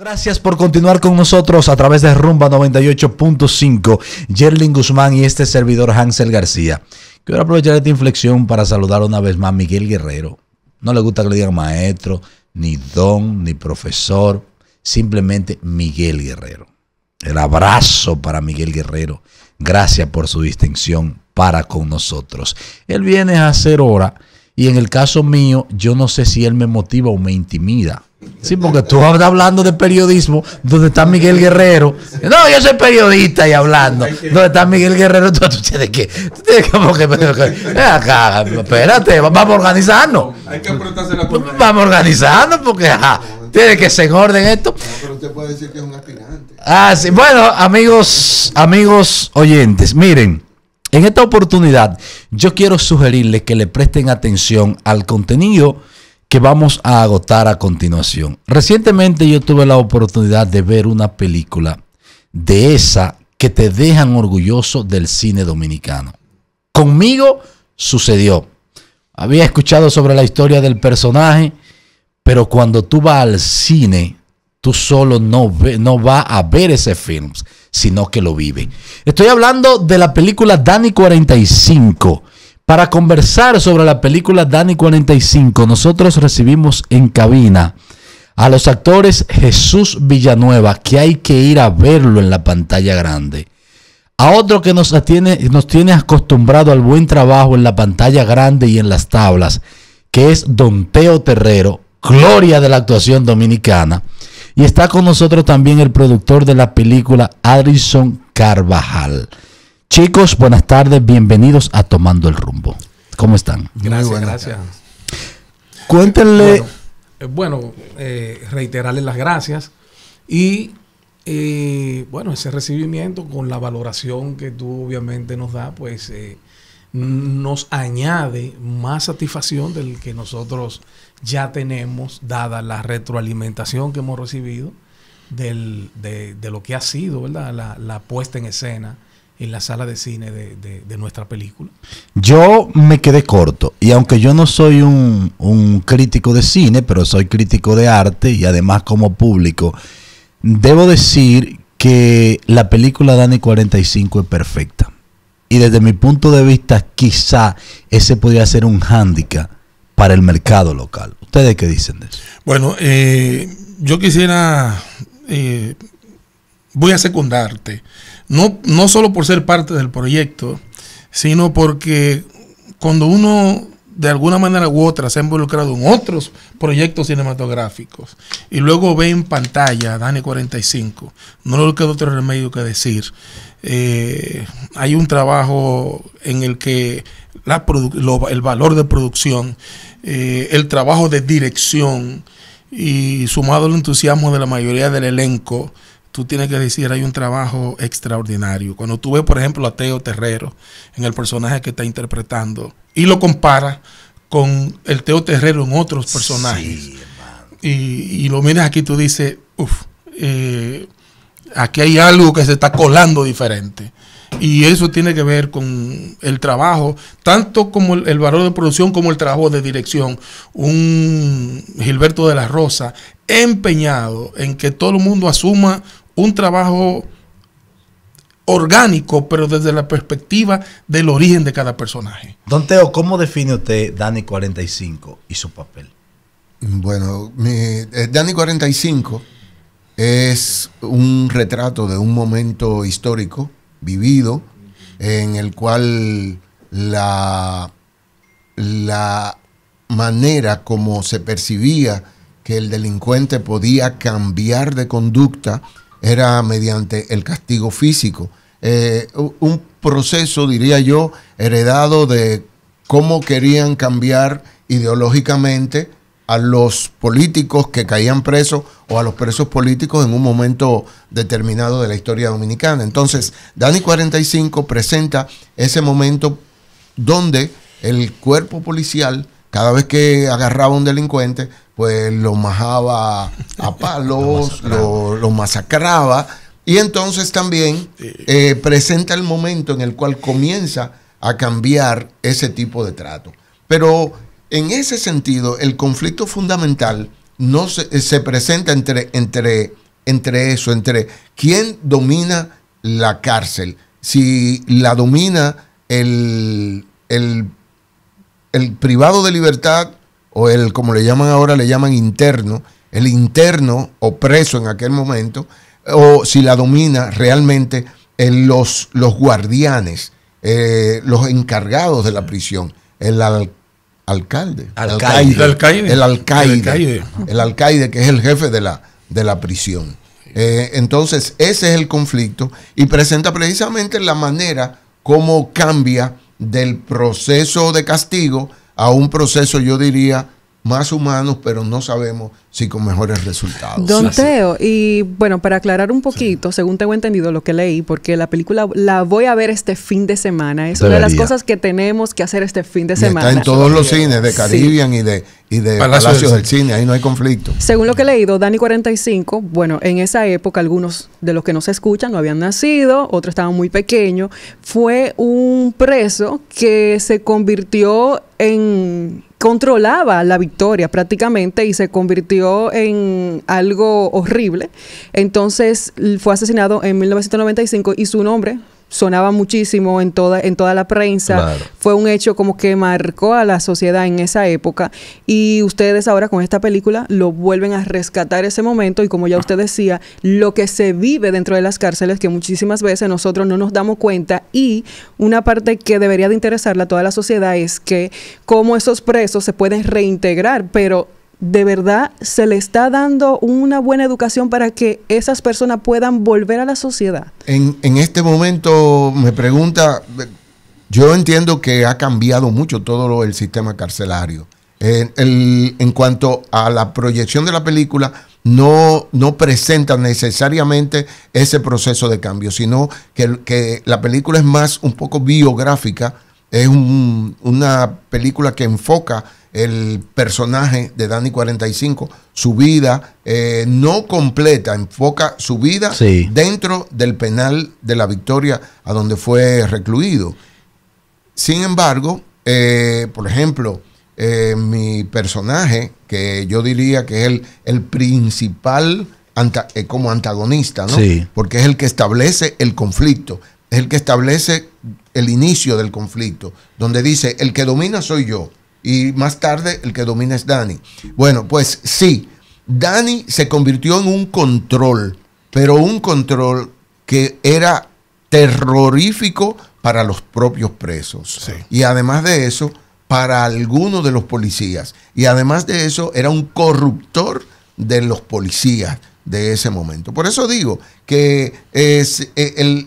Gracias por continuar con nosotros a través de Rumba 98.5, Yerlin Guzmán y este servidor Hansel García. Quiero aprovechar esta inflexión para saludar una vez más a Miguel Guerrero. No le gusta que le digan maestro, ni don, ni profesor, simplemente Miguel Guerrero. El abrazo para Miguel Guerrero. Gracias por su distinción para con nosotros. Él viene a hacer hora y en el caso mío, yo no sé si él me motiva o me intimida. Sí, porque tú estás hablando de periodismo, donde está Miguel Guerrero. No, yo soy periodista y hablando. Donde está Miguel Guerrero, tú tienes que. Tú tienes como que. Acá, espérate, vamos a organizarnos. Hay que apretarse la puerta. Vamos a organizarnos porque tiene que ser en orden esto. No, pero usted puede decir que es un aspirante. Ah, sí. Bueno, amigos oyentes, miren. En esta oportunidad, yo quiero sugerirles que le presten atención al contenido que vamos a agotar a continuación. Recientemente yo tuve la oportunidad de ver una película de esa que te dejan orgulloso del cine dominicano. Conmigo sucedió. Había escuchado sobre la historia del personaje, pero cuando tú vas al cine, tú solo no vas a ver ese film, sino que lo vives. Estoy hablando de la película Dani 45. Para conversar sobre la película Dani 45, nosotros recibimos en cabina a los actores Jesús Villanueva, que hay que ir a verlo en la pantalla grande. A otro que nos tiene acostumbrado al buen trabajo en la pantalla grande y en las tablas, que es Don Teo Terrero, gloria de la actuación dominicana. Y está con nosotros también el productor de la película, Adrison Carvajal. Chicos, buenas tardes, bienvenidos a Tomando el Rumbo. ¿Cómo están? Gracias. Cuéntenle. Bueno, reiterarles las gracias y ese recibimiento con la valoración que tú obviamente nos da, pues nos añade más satisfacción del que nosotros ya tenemos, dada la retroalimentación que hemos recibido de lo que ha sido, ¿verdad? La puesta en escena en la sala de cine de nuestra película. Yo me quedé corto, y aunque yo no soy un crítico de cine, pero soy crítico de arte y además como público, debo decir que la película Dani 45 es perfecta. Y desde mi punto de vista, quizá ese podría ser un hándicap para el mercado local. ¿Ustedes qué dicen de eso? Bueno, yo quisiera... voy a secundarte. No solo por ser parte del proyecto, sino porque cuando uno de alguna manera u otra se ha involucrado en otros proyectos cinematográficos y luego ve en pantalla Dani 45, no le queda otro remedio que decir. Hay un trabajo en el que el valor de producción, el trabajo de dirección y sumado al entusiasmo de la mayoría del elenco, tú tienes que decir, hay un trabajo extraordinario. Cuando tú ves, por ejemplo, a Teo Terrero en el personaje que está interpretando y lo comparas con el Teo Terrero en otros personajes, sí, y lo miras aquí, tú dices, aquí hay algo que se está colando diferente. Y eso tiene que ver con el trabajo, tanto como el valor de producción como el trabajo de dirección. Un Gilberto de la Rosa empeñado en que todo el mundo asuma un trabajo orgánico, pero desde la perspectiva del origen de cada personaje. Don Teo, ¿cómo define usted Dani 45 y su papel? Bueno, Dani 45 es un retrato de un momento histórico vivido en el cual la manera como se percibía que el delincuente podía cambiar de conducta era mediante el castigo físico. Un proceso, diría yo, heredado de cómo querían cambiar ideológicamente a los políticos que caían presos o a los presos políticos en un momento determinado de la historia dominicana. Entonces, Dani 45 presenta ese momento donde el cuerpo policial, cada vez que agarraba a un delincuente, pues lo majaba a palos, lo masacraba. Y entonces también presenta el momento en el cual comienza a cambiar ese tipo de trato. Pero en ese sentido, el conflicto fundamental no se presenta entre entre eso, entre quién domina la cárcel. Si la domina el privado de libertad o el, como le llaman ahora, le llaman interno, el interno o preso en aquel momento, o si la domina realmente los guardianes, los encargados de la prisión, el alcaide, que es el jefe de la prisión. Entonces, ese es el conflicto y presenta precisamente la manera como cambia del proceso de castigo a un proceso, yo diría, más humanos, pero no sabemos si con mejores resultados. Don Teo, y bueno, para aclarar un poquito, según tengo entendido lo que leí, porque la película la voy a ver este fin de semana, es una de las cosas que tenemos que hacer este fin de semana. Está en todos los cines de Caribbean y de Palacios del Cine, ahí no hay conflicto. Según lo que he leído, Dani 45, bueno, en esa época algunos de los que nos escuchan no habían nacido, otros estaban muy pequeños, fue un preso que se convirtió controlaba la Victoria prácticamente y se convirtió en algo horrible. Entonces fue asesinado en 1995 y su nombre sonaba muchísimo en toda la prensa. Claro. Fue un hecho como que marcó a la sociedad en esa época y ustedes ahora con esta película lo vuelven a rescatar ese momento y como ya usted decía, lo que se vive dentro de las cárceles que muchísimas veces nosotros no nos damos cuenta y una parte que debería de interesarle a toda la sociedad es que cómo esos presos se pueden reintegrar, pero ¿de verdad se le está dando una buena educación para que esas personas puedan volver a la sociedad? En este momento me pregunta, yo entiendo que ha cambiado mucho todo el sistema carcelario. En cuanto a la proyección de la película, no presenta necesariamente ese proceso de cambio, sino que la película es más un poco biográfica, es una película que enfoca el personaje de Dani 45, su vida no completa, enfoca su vida dentro del penal de la Victoria a donde fue recluido. Sin embargo, por ejemplo, mi personaje, que yo diría que es el principal como antagonista, ¿no? Sí. Porque es el que establece el conflicto, es el que establece el inicio del conflicto, donde dice, el que domina soy yo. Y más tarde el que domina es Dani. Bueno, pues sí, Dani se convirtió en un control, pero un control que era terrorífico para los propios presos. Sí. Y además de eso, para algunos de los policías. Y además de eso, era un corruptor de los policías de ese momento. Por eso digo que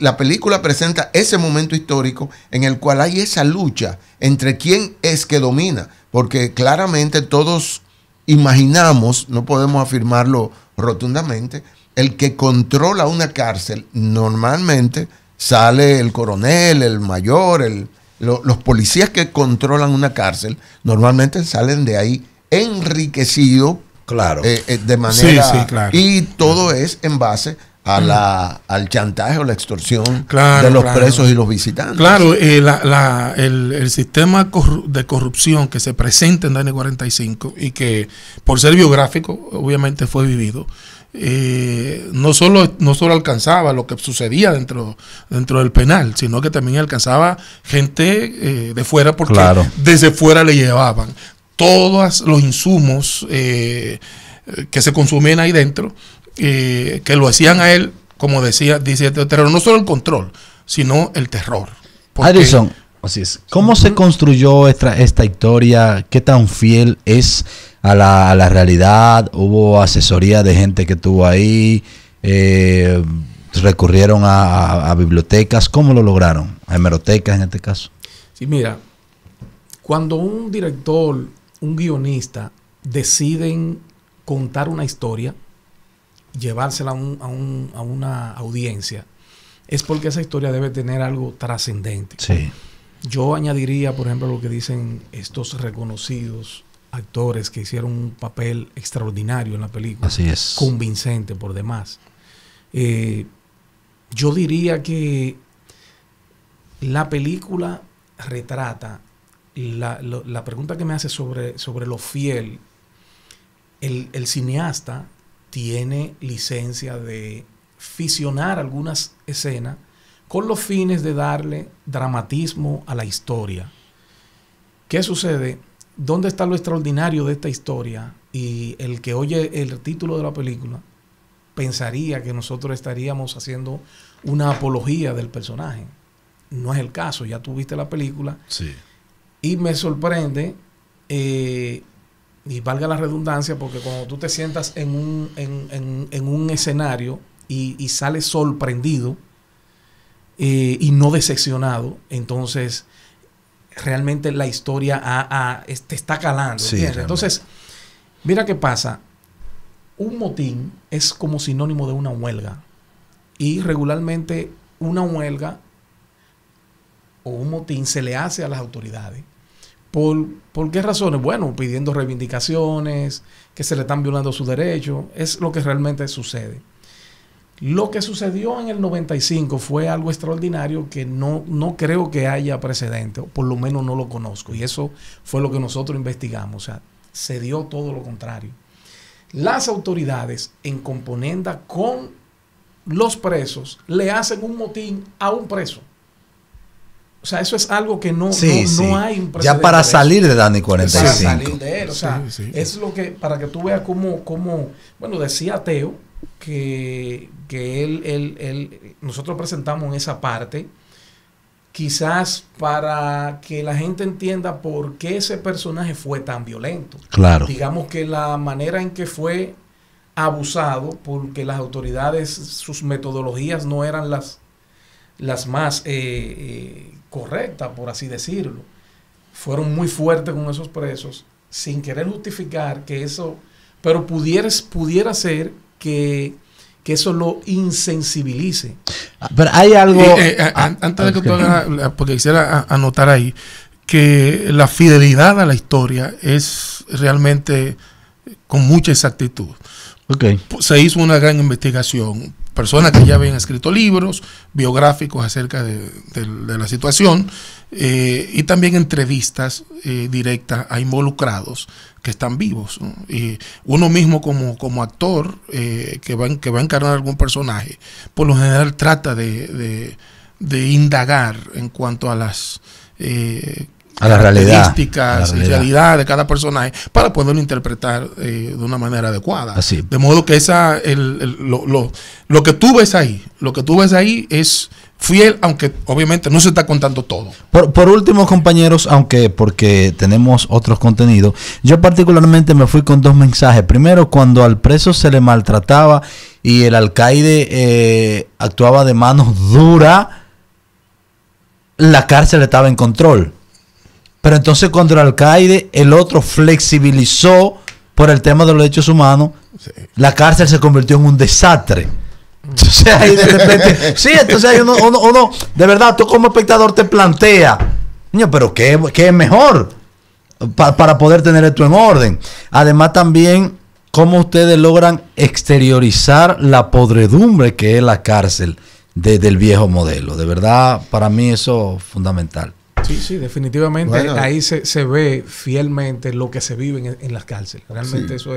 la película presenta ese momento histórico en el cual hay esa lucha entre quién es que domina, porque claramente todos imaginamos, no podemos afirmarlo rotundamente, el que controla una cárcel, normalmente sale el coronel, el mayor, los policías que controlan una cárcel, normalmente salen de ahí enriquecidos. Claro. De manera. Sí, claro. Y todo es en base a al chantaje o la extorsión de los presos y los visitantes. Claro, el sistema de corrupción que se presenta en Dani 45 y que por ser biográfico obviamente fue vivido, no solo alcanzaba lo que sucedía dentro del penal, sino que también alcanzaba gente de fuera porque desde fuera le llevaban todos los insumos que se consumían ahí dentro, que lo hacían a él, como dice el terror, no solo el control, sino el terror. Addison, así es. ¿Cómo se construyó esta historia? ¿Qué tan fiel es a la realidad? ¿Hubo asesoría de gente que estuvo ahí? ¿Recurrieron a bibliotecas? ¿Cómo lo lograron? ¿A hemerotecas en este caso? Sí, mira, cuando un director, un guionista deciden contar una historia, llevársela a una audiencia, es porque esa historia debe tener algo trascendente. Sí. Yo añadiría, por ejemplo, lo que dicen estos reconocidos actores que hicieron un papel extraordinario en la película. Así es. Convincente por demás. Yo diría que la película retrata la pregunta que me hace sobre lo fiel. El cineasta tiene licencia de fisionar algunas escenas con los fines de darle dramatismo a la historia. ¿Qué sucede? ¿Dónde está lo extraordinario de esta historia? Y el que oye el título de la película pensaría que nosotros estaríamos haciendo una apología del personaje. No es el caso, ya tú viste la película. Sí. Y me sorprende, y valga la redundancia, porque cuando tú te sientas en un escenario y sales sorprendido y no decepcionado, entonces realmente la historia te está calando. Sí, entonces, mira qué pasa. Un motín es como sinónimo de una huelga. Y regularmente una huelga o un motín se le hace a las autoridades. ¿Por qué razones? Bueno, pidiendo reivindicaciones, que se le están violando sus derechos. Es lo que realmente sucede. Lo que sucedió en el 95 fue algo extraordinario que no creo que haya precedente, o por lo menos no lo conozco. Y eso fue lo que nosotros investigamos. O sea, se dio todo lo contrario. Las autoridades en componenda con los presos le hacen un motín a un preso. O sea, eso es algo que no hay un precedente. Ya para salir de Dani 45. Para salir de él. O sea, Sí. es lo que, para que tú veas cómo bueno, decía Teo que nosotros presentamos esa parte quizás para que la gente entienda por qué ese personaje fue tan violento. Claro. Digamos que la manera en que fue abusado, porque las autoridades, sus metodologías no eran las más correctas, por así decirlo. Fueron muy fuertes con esos presos, sin querer justificar que eso, pero pudiera ser que eso lo insensibilice. Pero hay algo... Antes de que tú hagas, porque quisiera anotar ahí, que la fidelidad a la historia es realmente con mucha exactitud. Okay. Se hizo una gran investigación, personas que ya habían escrito libros biográficos acerca de la situación, y también entrevistas directas a involucrados que están vivos, ¿no? Y uno mismo como actor que va a encarnar algún personaje, por lo general trata de indagar en cuanto a las a la realidad, características y realidad de cada personaje para poderlo interpretar de una manera adecuada. Así. De modo que lo que tú ves ahí es fiel, aunque obviamente no se está contando todo. Por último, compañeros, porque tenemos otros contenidos, yo particularmente me fui con dos mensajes. Primero, cuando al preso se le maltrataba y el alcaide actuaba de mano dura, la cárcel estaba en control. Pero entonces cuando el alcaide, el otro flexibilizó por el tema de los derechos humanos, sí, la cárcel se convirtió en un desastre. Entonces ahí de repente, sí, entonces ahí uno de verdad, tú como espectador te plantea, niño, pero ¿qué es mejor para poder tener esto en orden? Además también, cómo ustedes logran exteriorizar la podredumbre que es la cárcel del viejo modelo. De verdad, para mí eso es fundamental. Sí, definitivamente. Bueno, ahí se ve fielmente lo que se vive en las cárceles. Realmente sí,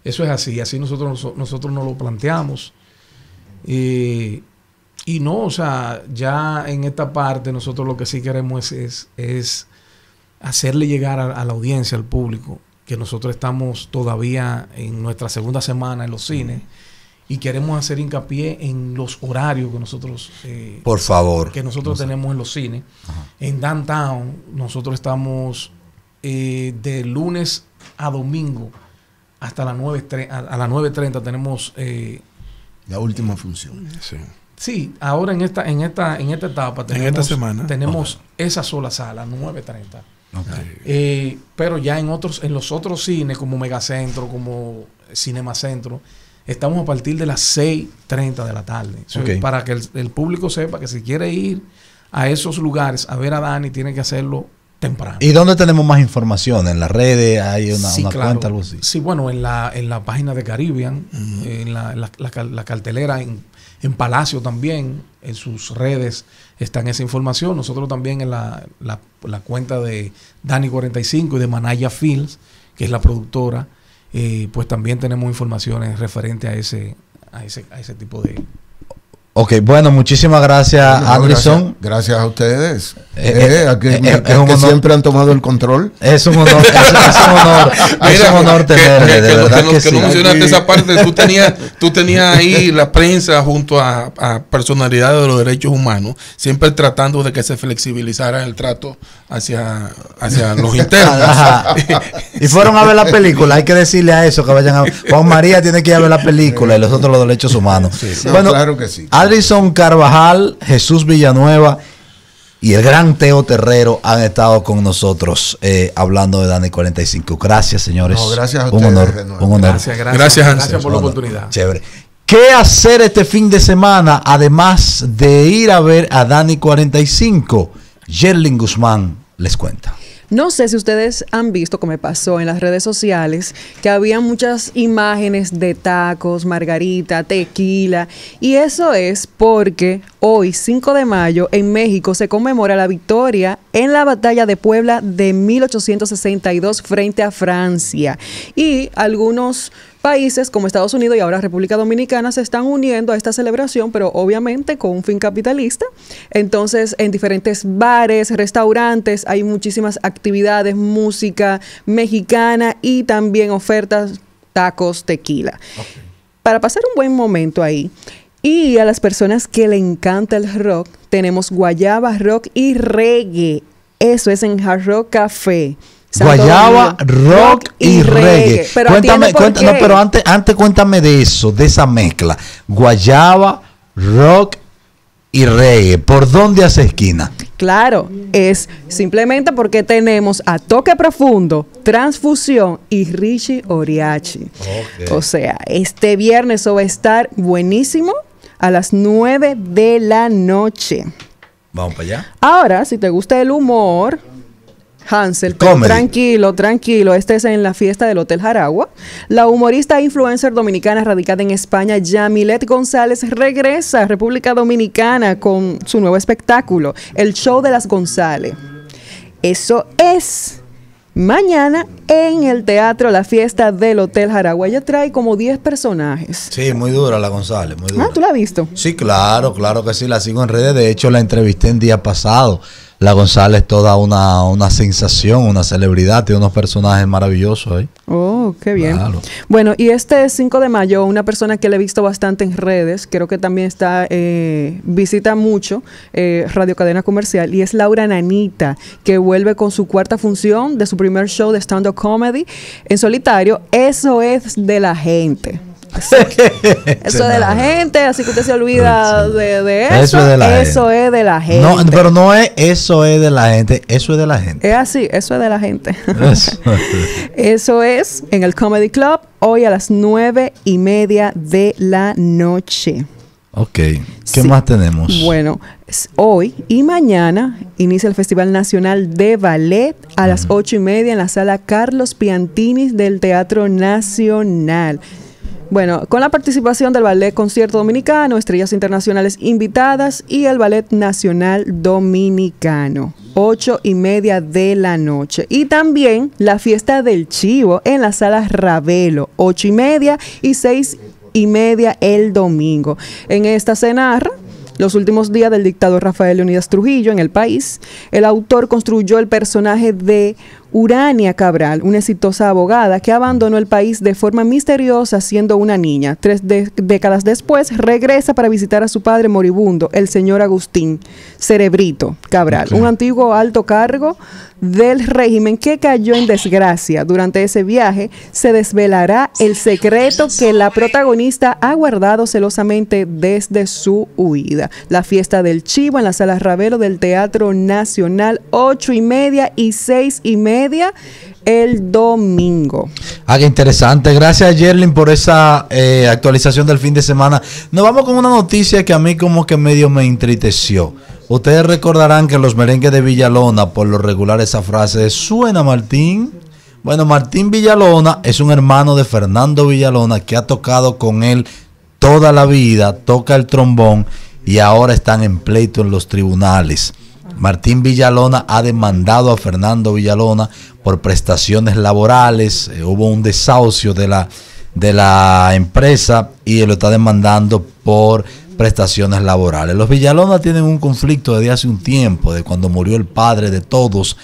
eso es así. Así nosotros nos lo planteamos. Y no, o sea, ya en esta parte nosotros lo que sí queremos es hacerle llegar a la audiencia, al público, que nosotros estamos todavía en nuestra segunda semana en los cines. Y queremos hacer hincapié en los horarios que nosotros por favor, que nosotros tenemos en los cines. Ajá. En Downtown nosotros estamos de lunes a domingo hasta las 9:30 tenemos la última función. Sí, ahora en esta etapa tenemos, en esta semana tenemos esa sola sala, 9:30. Okay. Pero ya en los otros cines como Megacentro, como Cinema Centro, estamos a partir de las 6:30 de la tarde. Okay. Para que el público sepa que si quiere ir a esos lugares a ver a Dani, tiene que hacerlo temprano. ¿Y dónde tenemos más información? ¿En las redes? ¿Hay una claro, cuenta, algo así? Sí, bueno, en la página de Caribbean, en la cartelera, en Palacio también, en sus redes está esa información. Nosotros también en la cuenta de Dani 45 y de Manaya Films, que es la productora. pues también tenemos informaciones referentes a ese tipo de... Ok, bueno, muchísimas gracias, Anderson. Gracias a ustedes. Que siempre han tomado el control. Es un honor, es un honor tenerle, de verdad que sí. No mencionaste esa parte, tú tenías ahí la prensa junto a personalidades de los derechos humanos, siempre tratando de que se flexibilizara el trato hacia los internos. Y fueron a ver la película, hay que decirle a eso, que vayan a... Juan María tiene que ir a ver la película y los otros los derechos humanos. No, bueno, claro que sí. Anderson Carvajal, Jesús Villanueva y el gran Teo Terrero han estado con nosotros hablando de Dani 45. Gracias, señores. No, gracias a un ustedes. honor. Gracias por la oportunidad. Chévere. ¿Qué hacer este fin de semana además de ir a ver a Dani 45? Yerlin Guzmán les cuenta. No sé si ustedes han visto, como me pasó en las redes sociales, que había muchas imágenes de tacos, margarita, tequila, y eso es porque hoy, 5 de mayo, en México se conmemora la victoria en la batalla de Puebla de 1862 frente a Francia. Y algunos países como Estados Unidos y ahora República Dominicana se están uniendo a esta celebración, pero obviamente con un fin capitalista. Entonces, en diferentes bares, restaurantes, hay muchísimas actividades, música mexicana y también ofertas, tacos, tequila. Okay. Para pasar un buen momento ahí. Y a las personas que le encanta el rock, tenemos guayaba, rock y reggae. Eso es en Hard Rock Café. Guayaba, rock y reggae. Pero pero antes cuéntame de eso, de esa mezcla. Guayaba, rock y reggae. ¿Por dónde hace esquina? Claro, es simplemente porque tenemos a Toque Profundo, Transfusión y Richie Oriachi. Okay. O sea, este viernes eso va a estar buenísimo a las 9 de la noche. Vamos para allá. Ahora, si te gusta el humor, Hansel, pero tranquilo, este es en la fiesta del Hotel Jaragua. La humorista e influencer dominicana radicada en España, Yamilet González, regresa a República Dominicana con su nuevo espectáculo, el Show de las González. Eso es mañana en el teatro La Fiesta del Hotel Jaragua. Ella trae como 10 personajes. Sí, muy dura la González, muy dura. ¿Tú la has visto? Sí, claro que sí, la sigo en redes. De hecho, la entrevisté el día pasado. La González es toda una sensación, una celebridad, tiene unos personajes maravillosos ahí. Oh, qué bien. Claro. Bueno, y este 5 de mayo, una persona que le he visto bastante en redes, creo que también visita mucho Radio Cadena Comercial, y es Laura Nanita, que vuelve con su 4ª función de su primer show de stand-up comedy en solitario. Eso es de la gente. Eso es de la gente, así que usted se olvida de eso. Eso es de la gente. No, pero no es eso es de la gente, eso es de la gente. Es así, eso es de la gente. Eso es en el Comedy Club, hoy a las 9:30 de la noche. Ok, ¿qué más tenemos? Bueno, hoy y mañana inicia el Festival Nacional de Ballet a las 8:30 en la sala Carlos Piantini del Teatro Nacional. Bueno, con la participación del Ballet Concierto Dominicano, estrellas internacionales invitadas y el Ballet Nacional Dominicano, 8:30 de la noche. Y también la Fiesta del Chivo en la Sala Ravelo, 8:30 y 6:30 el domingo. En esta se narra los últimos días del dictador Rafael Leónidas Trujillo en el país. El autor construyó el personaje de Urania Cabral, una exitosa abogada que abandonó el país de forma misteriosa siendo una niña. 3 décadas después regresa para visitar a su padre moribundo, el señor Agustín Cerebrito Cabral, un antiguo alto cargo del régimen que cayó en desgracia. Durante ese viaje se desvelará el secreto que la protagonista ha guardado celosamente desde su huida. La Fiesta del Chivo en la Sala Ravelo del Teatro Nacional, 8:30 y 6:30 el domingo. Qué interesante. Gracias, Yerlin, por esa actualización del fin de semana. Nos vamos con una noticia que a mí como que medio me entristeció. Ustedes recordarán que en los merengues de Villalona, por lo regular, esa frase de ¿suena Martín? Bueno, Martín Villalona es un hermano de Fernando Villalona que ha tocado con él toda la vida, toca el trombón y ahora están en pleito en los tribunales. Martín Villalona ha demandado a Fernando Villalona por prestaciones laborales. Hubo un desahucio de la empresa y lo está demandando por prestaciones laborales. Los Villalona tienen un conflicto desde hace un tiempo, de cuando murió el padre de todos,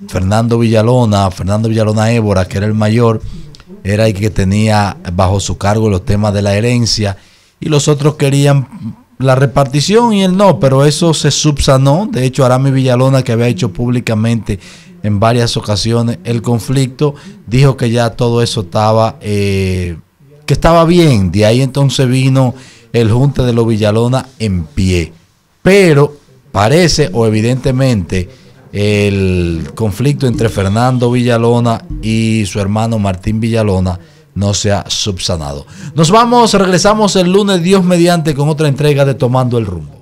Fernando Villalona Évora, que era el mayor, era el que tenía bajo su cargo los temas de la herencia, y los otros querían la repartición y él no, pero eso se subsanó. De hecho, Arami Villalona, que había hecho públicamente en varias ocasiones el conflicto, dijo que ya todo eso estaba, que estaba bien. De ahí entonces vino el junte de los Villalona en pie. Pero parece, o evidentemente, el conflicto entre Fernando Villalona y su hermano Martín Villalona no se ha subsanado. Nos vamos, regresamos el lunes, Dios mediante, con otra entrega de Tomando el Rumbo.